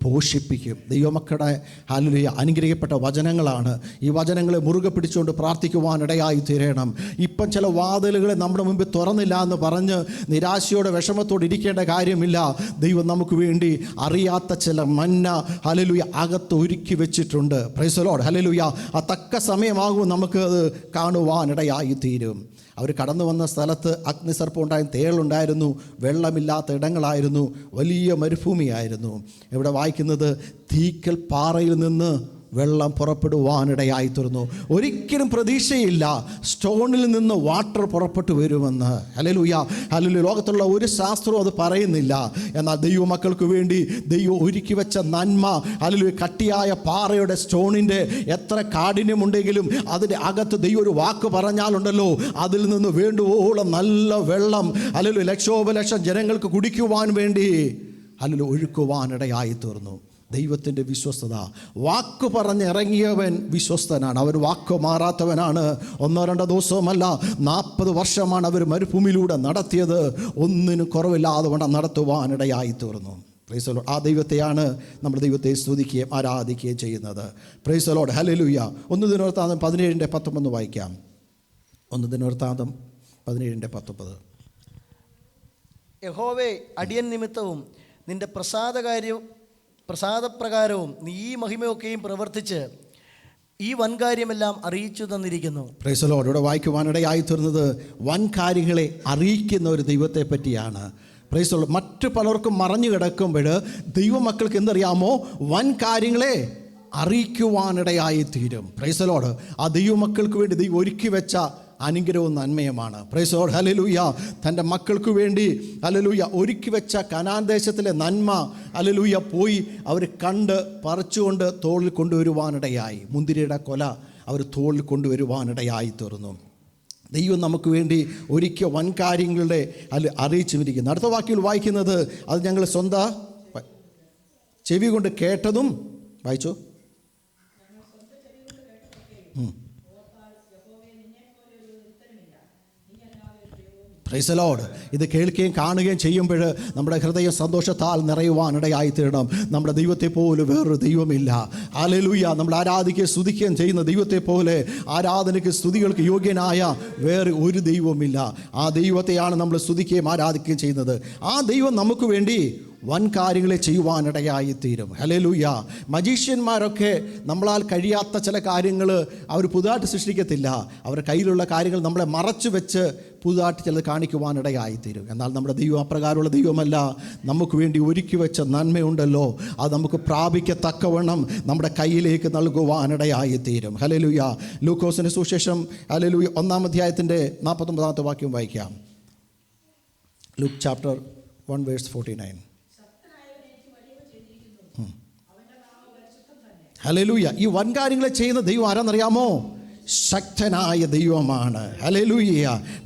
പോഷിപ്പിക്കും. ദൈവമക്കളുടെ ഹല്ലേലൂയ അനുഗ്രഹിക്കപ്പെട്ട വചനങ്ങളാണ്. ഈ വചനങ്ങളെ മുറുകെ പിടിച്ചുകൊണ്ട് പ്രാർത്ഥിക്കുവാനിടയായി തീരണം. ഇപ്പം ചില വാതിലുകളെ നമ്മുടെ മുമ്പിൽ തുറന്നില്ല എന്ന് പറഞ്ഞ് നിരാശയോടെ വിഷമത്തോടെ ഇരിക്കേണ്ട കാര്യമില്ല. ദൈവം നമുക്ക് വേണ്ടി അറിയാത്ത ചില മന്ന ഹല്ലേലൂയ അകത്ത് ഒരുക്കി വെച്ചിട്ടുണ്ട്. Price the Lord. ഹല്ലേലൂയ. ആ തക്ക സമയമാകും നമുക്ക് അത് കാണുവാനിടയായി തീരും. അവർ കടന്നു വന്ന സ്ഥലത്ത് അഗ്നിസർപ്പം ഉണ്ടായിരുന്നു, തേളുണ്ടായിരുന്നു, വെള്ളമില്ലാത്ത ഇടങ്ങളായിരുന്നു, വലിയ മരുഭൂമിയായിരുന്നു. ഇവിടെ വായിക്കുന്നത് തീക്കൽ പാറയിൽ നിന്ന് വെള്ളം പുറപ്പെടുവാനിടയായി തീർന്നു. ഒരിക്കലും പ്രതീക്ഷയില്ല സ്റ്റോണിൽ നിന്ന് വാട്ടർ പുറപ്പെട്ടു വരുമെന്ന്. ഹല്ലേലൂയ. ഹല്ലേലൂയ. ലോകത്തുള്ള ഒരു ശാസ്ത്രവും അത് പറയുന്നില്ല. എന്നാൽ ദൈവമക്കൾക്ക് വേണ്ടി ദൈവം ഒരുക്കി വെച്ച നന്മ, ഹല്ലേലൂയ, കട്ടിയായ പാറയുടെ സ്റ്റോണിൻ്റെ എത്ര കാഠിന്യമുണ്ടെങ്കിലും അതിൻ്റെ അകത്ത് ദൈവം ഒരു വാക്ക് പറഞ്ഞാലുണ്ടല്ലോ, അതിൽ നിന്ന് വേണ്ടുവോളം നല്ല വെള്ളം, ഹല്ലേലൂയ, ലക്ഷോപലക്ഷം ജനങ്ങൾക്ക് കുടിക്കുവാൻ വേണ്ടി ഹല്ലേലൂയ ഒഴുക്കുവാനിടയായി തീർന്നു. ദൈവത്തിൻ്റെ വിശ്വസ്തത. വാക്ക് പറഞ്ഞിറങ്ങിയവൻ വിശ്വസ്തനാണ്. അവർ വാക്ക് മാറാത്തവനാണ്. 1-2 ദിവസവുമല്ല, 40 വർഷമാണ് അവർ മരുഭൂമിയിലൂടെ നടത്തിയത്. ഒന്നിനും കുറവില്ലാതെ കൊണ്ട് നടത്തുവാനിടയായി തീർന്നു. Price the Lord. ആ ദൈവത്തെയാണ് നമ്മൾ ദൈവത്തെ സ്തുതിക്കുകയും ആരാധിക്കുകയും ചെയ്യുന്നത്. Price the Lord. ഹല്ലേലൂയ. 1 ദിനവൃത്താന്തം 17-19 വായിക്കാം. 1 ദിനവൃത്താന്തം 17-19. യഹോവേ, അടിയൻ നിമിത്തവും നിന്റെ പ്രസാദപ്രകാരവും നീ ഈ മഹിമയൊക്കെയും പ്രവർത്തിച്ച് ഈ വൻകാര്യമെല്ലാം അറിയിച്ചു തന്നിരിക്കുന്നു. Praise the Lord. ഇവിടെ വായിക്കുവാനിടയായി തീർന്നത് വൻകാര്യങ്ങളെ അറിയിക്കുന്ന ഒരു ദൈവത്തെ പറ്റിയാണ്. Praise the Lord. മറ്റു പലർക്കും മറഞ്ഞു കിടക്കുമ്പോൾ ദൈവമക്കൾക്ക് എന്തറിയാമോ? വൻകാര്യങ്ങളെ അറിയിക്കുവാനിടയായി തീരും. Praise the Lord. ആ ദൈവമക്കൾക്ക് വേണ്ടി ദൈവം ഒരുക്കി വെച്ച അനുഗ്രഹവും നന്മയുമാണ്. Praise the Lord. ഹല്ലേലൂയ. തൻ്റെ മക്കൾക്ക് വേണ്ടി ഹല്ലേലൂയ ഒരുക്കി വെച്ച കനാൻ ദേശത്തിലെ നന്മ ഹല്ലേലൂയ പോയി അവർ കണ്ട് പറിച്ചുകൊണ്ട് തോളിൽ കൊണ്ടുവരുവാനിടയായി. മുന്തിരിയുടെ കൊല അവർ തോളിൽ കൊണ്ടുവരുവാനിടയായി തീർന്നു. ദൈവം നമുക്ക് വേണ്ടി ഒരുക്കിയ വൻകാര്യങ്ങളുടെ അറിയിച്ചുമിരിക്കുന്നു. അടുത്ത വാക്യങ്ങൾ വായിക്കുന്നത് അത് ഞങ്ങൾ സ്വന്തം ചെവി കൊണ്ട് കേട്ടതും വായിച്ചു. Price the Lord. ഇത് കേൾക്കുകയും കാണുകയും ചെയ്യുമ്പോൾ നമ്മുടെ ഹൃദയം സന്തോഷത്താൽ നിറയുവാനിടയായി തീരണം. നമ്മുടെ ദൈവത്തെ പോലെ വേറൊരു ദൈവമില്ല. ഹല്ലേലൂയ. നമ്മൾ ആരാധിക്കുകയും സ്തുതിക്കുകയും ചെയ്യുന്ന ദൈവത്തെ പോലെ ആരാധനയ്ക്ക് സ്തുതികൾക്ക് യോഗ്യനായ വേറെ ഒരു ദൈവമില്ല. ആ ദൈവത്തെയാണ് നമ്മൾ സ്തുതിക്കുകയും ആരാധിക്കുകയും ചെയ്യുന്നത്. ആ ദൈവം നമുക്ക് വേണ്ടി വൻ കാര്യങ്ങളെ ചെയ്യുവാനിടയായി തീരും. ഹല്ലേലൂയ. മജീഷ്യന്മാരൊക്കെ നമ്മളാൽ കഴിയാത്ത ചില കാര്യങ്ങൾ അവർ പുതുതായിട്ട് സൃഷ്ടിക്കത്തില്ല. അവരുടെ കയ്യിലുള്ള കാര്യങ്ങൾ നമ്മളെ മറച്ചു വെച്ച് പുതുതായിട്ട് ചിലത് കാണിക്കുവാനിടയായി തീരും. എന്നാൽ നമ്മുടെ ദൈവം അപ്രകാരമുള്ള ദൈവമല്ല. നമുക്ക് വേണ്ടി ഒരുക്കി വെച്ച നന്മയുണ്ടല്ലോ, അത് നമുക്ക് പ്രാപിക്കത്തക്കവണ്ണം നമ്മുടെ കയ്യിലേക്ക് നൽകുവാനിടയായി തീരും. ഹല്ലേലൂയ. ലൂക്കോസിൻ്റെ സുവിശേഷം ഹല്ലേലൂയ 1-ാം അധ്യായത്തിൻ്റെ 49-ാമത്തെ വാക്യം വായിക്കാം. Luke chapter 1 verse 49. ഹല്ലേലൂയ. ഈ വൻകാര്യങ്ങളെ ചെയ്യുന്ന ദൈവം ആരാന്നറിയാമോ? ശക്തനായ ദൈവമാണ്. ഹല്ലേലൂയ.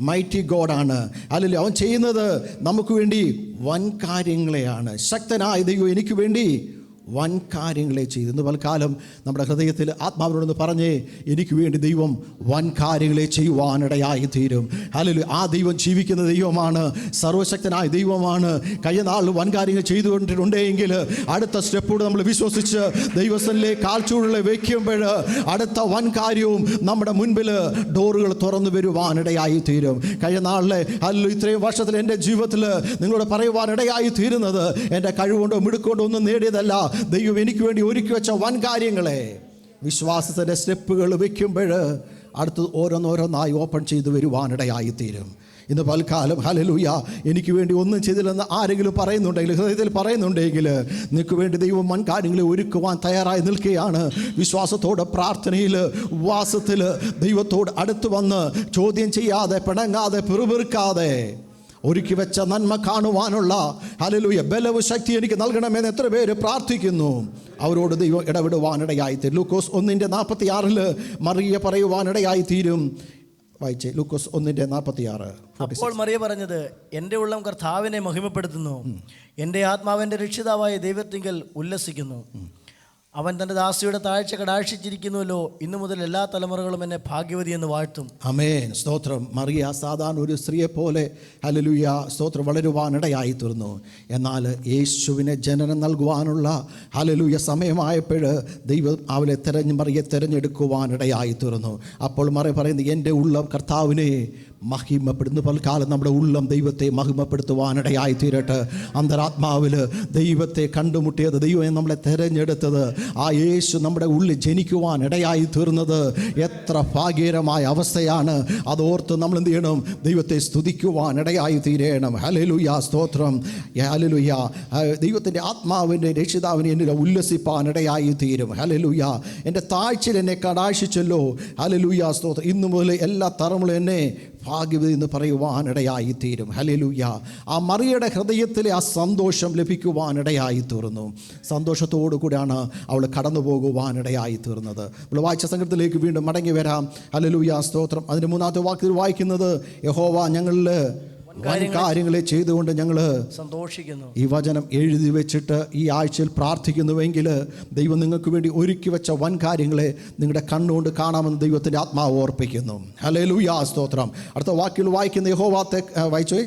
മൈറ്റി ഗോഡാണ്. ഹല്ലേലൂയ. അവൻ ചെയ്യുന്നത് നമുക്ക് വേണ്ടി വൻകാര്യങ്ങളെയാണ്. ശക്തനായ ദൈവം എനിക്ക് വേണ്ടി വൻ കാര്യങ്ങളെ ചെയ്തു. ഇന്ന് പലകാലം നമ്മുടെ ഹൃദയത്തിൽ ആത്മാവിനോടൊന്ന് പറഞ്ഞേ, എനിക്ക് വേണ്ടി ദൈവം വൻ കാര്യങ്ങളെ ചെയ്യുവാനിടയായി തീരും. ഹല്ലേലൂയ. ആ ദൈവം ജീവിക്കുന്ന ദൈവമാണ്, സർവശക്തനായ ദൈവമാണ്. കഴിഞ്ഞ നാളിൽ വൻ കാര്യങ്ങൾ ചെയ്തുകൊണ്ടിട്ടുണ്ടെങ്കിൽ അടുത്ത സ്റ്റെപ്പോട് നമ്മൾ വിശ്വസിച്ച് ദൈവസ്ഥനിലെ കാൽച്ചൂടുകളെ വയ്ക്കുമ്പോൾ അടുത്ത വൻ കാര്യവും നമ്മുടെ മുൻപിൽ ഡോറുകൾ തുറന്നു വരുവാനിടയായി തീരും. കഴിഞ്ഞ നാളിലെ ഹല്ലേലൂയ ഇത്രയും വർഷത്തിൽ എൻ്റെ ജീവിതത്തിൽ നിങ്ങളോട് പറയുവാനിടയായി തീരുന്നത് എൻ്റെ കഴിവുകൊണ്ടോ മിടുക്കൊണ്ടോ ഒന്നും നേടിയതല്ല. ദൈവം എനിക്ക് വേണ്ടി ഒരുക്കി വെച്ച വൻ കാര്യങ്ങളെ വിശ്വാസത്തിൻ്റെ സ്റ്റെപ്പുകൾ വയ്ക്കുമ്പോൾ അടുത്ത് ഓരോന്നോരോന്നായി ഓപ്പൺ ചെയ്തു വരുവാനിടയായിത്തീരും. ഇന്ന് പൽക്കാലം ഹല്ലേലൂയ എനിക്ക് വേണ്ടി ഒന്നും ചെയ്തില്ലെന്ന് ആരെങ്കിലും പറയുന്നുണ്ടെങ്കിൽ, ഹൃദയത്തിൽ പറയുന്നുണ്ടെങ്കിൽ, നിനക്ക് വേണ്ടി ദൈവം വൻകാര്യങ്ങളെ ഒരുക്കുവാൻ തയ്യാറായി നിൽക്കുകയാണ്. വിശ്വാസത്തോടെ പ്രാർത്ഥനയിൽ ഉപവാസത്തിൽ ദൈവത്തോട് അടുത്ത് വന്ന് ചോദ്യം ചെയ്യാതെ, പിണങ്ങാതെ, പിറുപിറുക്കാതെ ഒരുക്കി വെച്ച നന്മ കാണുവാനുള്ള ഹല്ലേലൂയ ബലവും ശക്തി എനിക്ക് നൽകണമെന്ന് എത്ര പേര് പ്രാർത്ഥിക്കുന്നു. അവരോട് ദൈവം ഇടപെടുവാനിടയായിത്തീരും. ലൂക്കോസ് 1:46 മറിയ പറയുവാനിടയായിത്തീരും. വായിച്ചേ, ലൂക്കോസ് 1:46. അപ്പോൾ മറിയ പറഞ്ഞത്, എൻ്റെ ഉള്ളം കർത്താവിനെ മഹിമപ്പെടുത്തുന്നു, എൻ്റെ ആത്മാവിൻ്റെ രക്ഷിതാവായ ദൈവത്തിങ്കൽ ഉല്ലസിക്കുന്നു. അവൻ തൻ്റെ ദാസിയുടെ താഴ്ച കടാക്ഷിച്ചിരിക്കുന്നുവല്ലോ, ഇന്നു മുതൽ എല്ലാ തലമുറകളും എന്നെ ഭാഗ്യവതി എന്ന് വാഴ്ത്തും. ആമേൻ. സ്തോത്രം. മറിയ സാധാരണ ഒരു സ്ത്രീയെ പോലെ ഹല്ലേലൂയ സ്തോത്രം വളരുവാനിടയായി തീർന്നു. എന്നാൽ യേശുവിനെ ജനനം നൽകുവാനുള്ള ഹല്ലേലൂയ സമയമായപ്പോൾ ദൈവം അവളെ മറിയെ തിരഞ്ഞെടുക്കുവാനിടയായി തീർന്നു. അപ്പോൾ മറിയ പറയുന്നത്, എൻ്റെ ഉള്ളം കർത്താവിനെ മഹിമപ്പെടുന്നു. പൽക്കാലം നമ്മുടെ ഉള്ളം ദൈവത്തെ മഹിമപ്പെടുത്തുവാനിടയായി തീരട്ടെ. അന്തരാത്മാവിൽ ദൈവത്തെ കണ്ടുമുട്ടിയത്, ദൈവം നമ്മളെ തിരഞ്ഞെടുത്തത്, ആ യേശു നമ്മുടെ ഉള്ളിൽ ജനിക്കുവാനിടയായി തീർന്നത് എത്ര ഭാഗ്യകരമായ അവസ്ഥയാണ്. അതോർത്ത് നമ്മൾ എന്ത് ചെയ്യണം? ദൈവത്തെ സ്തുതിക്കുവാനിടയായി തീരണം. ഹല്ലേലൂയ സ്തോത്രം. ഹല്ലേലൂയ. ദൈവത്തിൻ്റെ ആത്മാവിൻ്റെ രക്ഷിതാവിനെ എന്നിൽ ഉല്ലസിപ്പാനിടയായി തീരും. ഹല്ലേലൂയ. എൻ്റെ താഴ്ചയിൽ എന്നെ കടാക്ഷിച്ചല്ലോ. ഹല്ലേലൂയ സ്തോത്രം. ഇന്നു മുതൽ എല്ലാ തലമുറയും എന്നെ ഭാഗ്യവതി എന്ന് പറയുവാനിടയായി തീരും. ഹല്ലേലൂയ. ആ മറിയയുടെ ഹൃദയത്തിലെ ആ സന്തോഷം ലഭിക്കുവാനിടയായി തീർന്നു. സന്തോഷത്തോടു കൂടിയാണ് അവൾ കടന്നു പോകുവാനിടയായി തീർന്നത്. നമ്മൾ വായിച്ച സംഘത്തിലേക്ക് വീണ്ടും മടങ്ങി വരാം. ഹല്ലേലൂയ സ്തോത്രം. അതിൻ്റെ 3-ാമത്തെ വാക്യത്തിൽ വായിക്കുന്നത്, യഹോവ ഞങ്ങളിൽ കാര്യങ്ങളെ ചെയ്തുകൊണ്ട് ഞങ്ങൾ സന്തോഷിക്കുന്നു. ഈ വചനം എഴുതി വെച്ചിട്ട് ഈ ആഴ്ചയിൽ പ്രാർത്ഥിക്കുന്നുവെങ്കിൽ ദൈവം നിങ്ങൾക്ക് വേണ്ടി ഒരുക്കി വെച്ച വൻ കാര്യങ്ങളെ നിങ്ങളുടെ കണ്ണുകൊണ്ട് കാണാമെന്ന് ദൈവത്തിൻ്റെ ആത്മാവ് ഓർപ്പിക്കുന്നു. ഹല്ലേലൂയ സ്തോത്രം. അടുത്ത വാക്യത്തിൽ വായിക്കുന്ന യഹോവ വായിച്ചോ.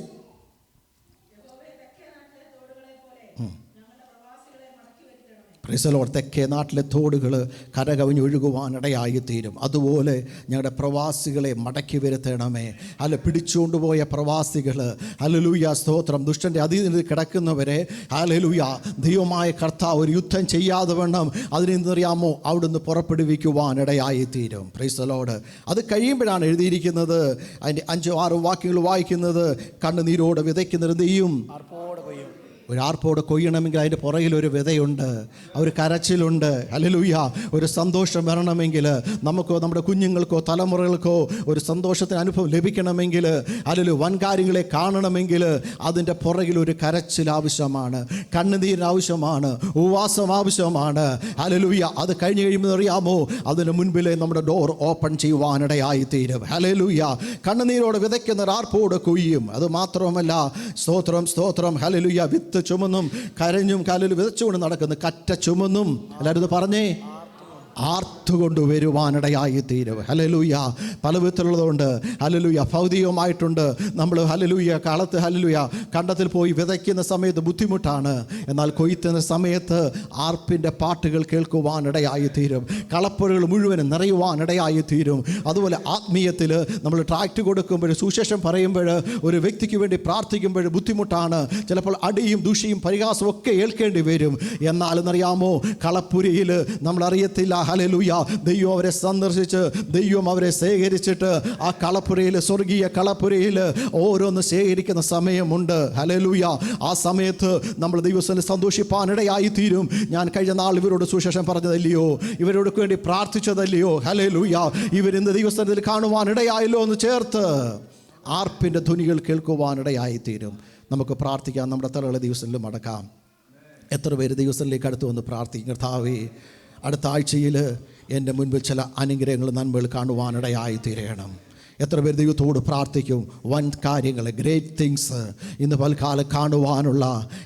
തെക്കേ നാട്ടിലെ തോടുകൾ കരകവിഞ്ഞൊഴുകുവാനിടയായി തീരും. അതുപോലെ ഞങ്ങളുടെ പ്രവാസികളെ മടക്കി വരുത്തണമേ. അല്ല, പിടിച്ചുകൊണ്ടുപോയ പ്രവാസികൾ ഹല്ലേലൂയ സ്തോത്രം, ദുഷ്ടൻ്റെ അധീനതയിൽ കിടക്കുന്നവരെ ഹല്ലേലൂയ ദൈവമായ കർത്താവ് ഒരു യുദ്ധം ചെയ്യാതെ വേണം അതിനെന്തറിയാമോ അവിടുന്ന് പുറപ്പെടുവിക്കുവാനിടയായി തീരും. Praise the Lord. അത് കഴിയുമ്പോഴാണ് എഴുതിയിരിക്കുന്നത്, അതിൻ്റെ 5-6 വാക്യങ്ങൾ വായിക്കുന്നത്, കണ്ണുനീരോടെ വിതയ്ക്കുന്ന ഹൃദയം ഒരു ആർപ്പോടെ കൊയ്യണമെങ്കിൽ അതിൻ്റെ പുറകിലൊരു വിതയുണ്ട്, ഒരു കരച്ചിലുണ്ട്. ഹല്ലേലൂയ. ഒരു സന്തോഷം വരണമെങ്കിൽ, നമുക്കോ നമ്മുടെ കുഞ്ഞുങ്ങൾക്കോ തലമുറകൾക്കോ ഒരു സന്തോഷത്തിന് അനുഭവം ലഭിക്കണമെങ്കിൽ, ഹല്ലേലൂയ വൻ കാര്യങ്ങളെ കാണണമെങ്കിൽ അതിൻ്റെ പുറകിൽ ഒരു കരച്ചിൽ ആവശ്യമാണ്, കണ്ണുനീരിന് ആവശ്യമാണ്, ഉപവാസം ആവശ്യമാണ്. ഹല്ലേലൂയ. അത് കഴിഞ്ഞ് കഴിയുമ്പോൾ അറിയാമോ, അതിന് മുൻപിലെ നമ്മുടെ ഡോർ ഓപ്പൺ ചെയ്യുവാനിടയായി തീരും. ഹല്ലേലൂയ. കണ്ണുനീരോടെ വിതയ്ക്കുന്ന ആർപ്പോടെ കൊയ്യും. അത് മാത്രമല്ല, സ്തോത്രം സ്തോത്രം. ഹല്ലേലൂയ. വിത്ത് ചുമന്നും കരഞ്ഞും കാലിൽ വിതച്ചുകൊണ്ട് നടക്കുന്നു, കറ്റ ചുമന്നും എല്ലാവരും ഇത് പറഞ്ഞേ, ആർത്തുകൊണ്ട് വരുവാനിടയായി തീരും. ഹല്ലേലൂയ. പല വിധത്തിലുള്ളതുകൊണ്ട് ഹല്ലേലൂയ. ഭൗതികമായിട്ടുണ്ട്. നമ്മൾ ഹല്ലേലൂയ കാലത്ത് ഹല്ലേലൂയ കണ്ടത്തിൽ പോയി വിതയ്ക്കുന്ന സമയത്ത് ബുദ്ധിമുട്ടാണ്. എന്നാൽ കൊയ്ത്തുന്ന സമയത്ത് ആർപ്പിൻ്റെ പാട്ടുകൾ കേൾക്കുവാനിടയായി തീരും. കളപ്പുരകൾ മുഴുവനും നിറയുവാനിടയായി തീരും. അതുപോലെ ആത്മീയത്തിൽ നമ്മൾ ട്രാക്ട് കൊടുക്കുമ്പോൾ, സുശേഷം പറയുമ്പോൾ, ഒരു വ്യക്തിക്ക് വേണ്ടി പ്രാർത്ഥിക്കുമ്പോൾ ബുദ്ധിമുട്ടാണ്. ചിലപ്പോൾ അടിയും ദുഷിയും പരിഹാസവും ഒക്കെ ഏൽക്കേണ്ടി വരും. എന്നാലെന്നറിയാമോ, കളപ്പുരയിൽ നമ്മൾ അറിയത്തില്ല. ഹല്ലേലൂയ. ദൈവം അവരെ സന്ദർശിച്ച് ദൈവം അവരെ ശേഖരിച്ചിട്ട് ആ കളപ്പുരയിൽ, സ്വർഗീയ കളപ്പുരയിൽ ഓരോന്ന് ശേഖരിക്കുന്ന സമയമുണ്ട്. ഹല്ലേലൂയ. ആ സമയത്ത് നമ്മൾ ദൈവത്തിൽ സന്തോഷിപ്പാനിടയായി തീരും. ഞാൻ കഴിഞ്ഞ നാൾ ഇവരോട് സുശേഷം പറഞ്ഞതല്ലയോ, ഇവരോട് വേണ്ടി പ്രാർത്ഥിച്ചതല്ലയോ. ഹല്ലേലൂയ. ഇവരിന്ന് ദൈവസ്ഥലത്തിൽ കാണുവാനിടയായല്ലോ എന്ന് ചേർത്ത് ആർപ്പിൻ്റെ ധ്വനികൾ കേൾക്കുവാനിടയായി തീരും. നമുക്ക് പ്രാർത്ഥിക്കാം. നമ്മുടെ തലകളെ ദിവസങ്ങളിൽ മടക്കാം. എത്ര പേര് ദിവസത്തിലേക്ക് അടുത്ത് വന്ന് പ്രാർത്ഥിക്കും, കർത്താവേ അടുത്ത ആഴ്ചയിൽ എൻ്റെ മുൻപിൽ ചില അനുഗ്രഹങ്ങൾ നന്മകൾ കാണുവാനിടയായി തീരണം. എത്ര പേർ ദൈവത്തോട് പ്രാർത്ഥിക്കും, വൻ കാര്യങ്ങൾ, ഗ്രേറ്റ് തിങ്സ് ഇന്ന് പൽക്കാലം കാണുവാനുള്ള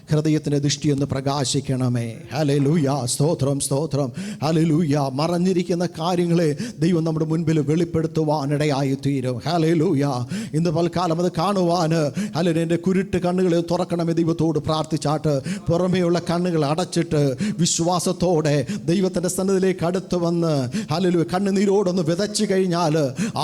ഹൃദയത്തിൻ്റെ ദൃഷ്ടിയൊന്ന് പ്രകാശിക്കണമേ. ഹല്ലേലൂയ. സ്തോത്രം സ്തോത്രം. ഹല്ലേലൂയ. മറഞ്ഞിരിക്കുന്ന കാര്യങ്ങളെ ദൈവം നമ്മുടെ മുൻപിൽ വെളിപ്പെടുത്തുവാനിടയായി തീരും. ഹല്ലേലൂയ. ഇന്ന് പൽക്കാലം അത് കാണുവാൻ ഹല്ലേലൂയ എൻ്റെ കുരുട്ട് കണ്ണുകളെ തുറക്കണമേ ദൈവത്തോട് പ്രാർത്ഥിച്ചാട്ട് പുറമേയുള്ള കണ്ണുകൾ അടച്ചിട്ട് വിശ്വാസത്തോടെ ദൈവത്തിൻ്റെ സന്നിധിയിലേക്ക് അടുത്ത് വന്ന് ഹല്ലേലൂയ കണ്ണുനീരോടൊന്ന് വിതച്ചു കഴിഞ്ഞാൽ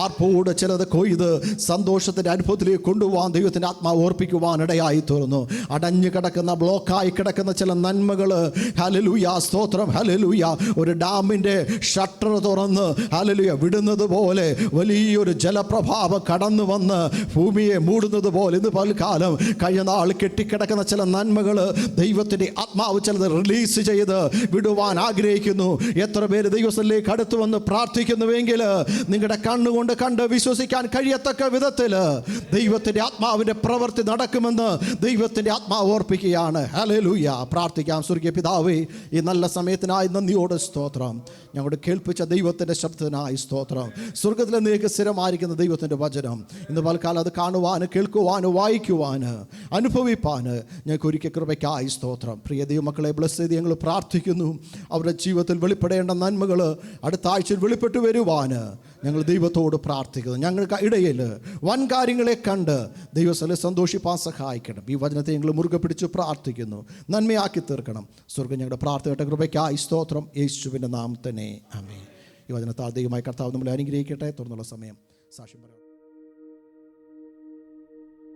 ആർപ്പോട് ചില അത് കൊയ്ത് സന്തോഷത്തിൻ്റെ അനുഭവത്തിലേക്ക് കൊണ്ടുപോകാൻ ദൈവത്തിൻ്റെ ആത്മാവ് ഓർപ്പിക്കുവാൻ ഇടയായി തീർന്നു. അടഞ്ഞു കിടക്കുന്ന, ബ്ലോക്കായി കിടക്കുന്ന ചില നന്മകൾ, ഹല്ലേലൂയ, സ്തോത്രം, ഹല്ലേലൂയ, ഒരു ഡാമിൻ്റെ ഷട്ടർ തുറന്ന് ഹല്ലേലൂയ വിടുന്നത് പോലെ വലിയൊരു ജലപ്രഭാവം കടന്നു വന്ന് ഭൂമിയെ മൂടുന്നത് പോലെ ഇന്ന് പൽക്കാലം കഴിഞ്ഞ നാൾ കെട്ടിക്കിടക്കുന്ന ചില നന്മകൾ ദൈവത്തിൻ്റെ ആത്മാവ് ചിലത് റിലീസ് ചെയ്ത് വിടുവാൻ ആഗ്രഹിക്കുന്നു. എത്ര പേര് ദൈവത്തിലേക്ക് അടുത്ത് വന്ന് പ്രാർത്ഥിക്കുന്നുവെങ്കിൽ നിങ്ങളുടെ കണ്ണുകൊണ്ട് കണ്ട് വിശ്വസിക്കാൻ കഴിയത്തക്ക വിധത്തിൽ ദൈവത്തിൻ്റെ ആത്മാവിൻ്റെ പ്രവൃത്തി നടക്കുമെന്ന് ദൈവത്തിൻ്റെ ആത്മാവ് ഓർപ്പിക്കുകയാണ്. ഹല്ലേലൂയ. പ്രാർത്ഥിക്കാം. സ്വർഗീയ പിതാവേ, ഈ നല്ല സമയത്തിനായി നന്ദിയോടെ സ്തോത്രം. ഞങ്ങളുടെ കേൾപ്പിച്ച ദൈവത്തിൻ്റെ ശബ്ദത്തിനായി സ്തോത്രം. സ്വർഗത്തിലെ നീക്ക് സ്ഥിരമായിരിക്കുന്ന ദൈവത്തിൻ്റെ വചനം ഇന്ന് പൽക്കാലം അത് കാണുവാൻ, കേൾക്കുവാൻ, വായിക്കുവാൻ, അനുഭവിപ്പാൻ ഞങ്ങൾക്ക് ഒരിക്കൽ കൃപയ്ക്കായി സ്തോത്രം. പ്രിയ ദൈവമക്കളെ ബ്ലസ് ചെയ്ത് ഞങ്ങൾ പ്രാർത്ഥിക്കുന്നു. അവരുടെ ജീവിതത്തിൽ വെളിപ്പെടേണ്ട നന്മകൾ അടുത്ത ആഴ്ചയിൽ വെളിപ്പെട്ടു വരുവാൻ ഞങ്ങൾ ദൈവത്തോട് പ്രാർത്ഥിക്കുന്നു. ഞങ്ങൾക്ക് ഇടയിൽ വൻ കാര്യങ്ങളെ കണ്ട് ദൈവസ്ഥലെ സന്തോഷിപ്പാൻ സഹായിക്കണം. ഈ വചനത്തെ ഞങ്ങൾ മുറുകെ പിടിച്ച് പ്രാർത്ഥിക്കുന്നു. നന്മയാക്കി തീർക്കണം. സ്വർഗ്ഗം ഞങ്ങളുടെ പ്രാർത്ഥനയുടെ കൃപയ്ക്കായി സ്തോത്രം. യേശുവിൻ്റെ നാമത്തിൽ തന്നെ ആമേൻ. ഈ വചനത്താൽ ദൈവമായ കർത്താവ് നമ്മളെ അനുഗ്രഹിക്കട്ടെ. തുടർന്നുള്ള സമയം സാക്ഷ്യം പറയാം.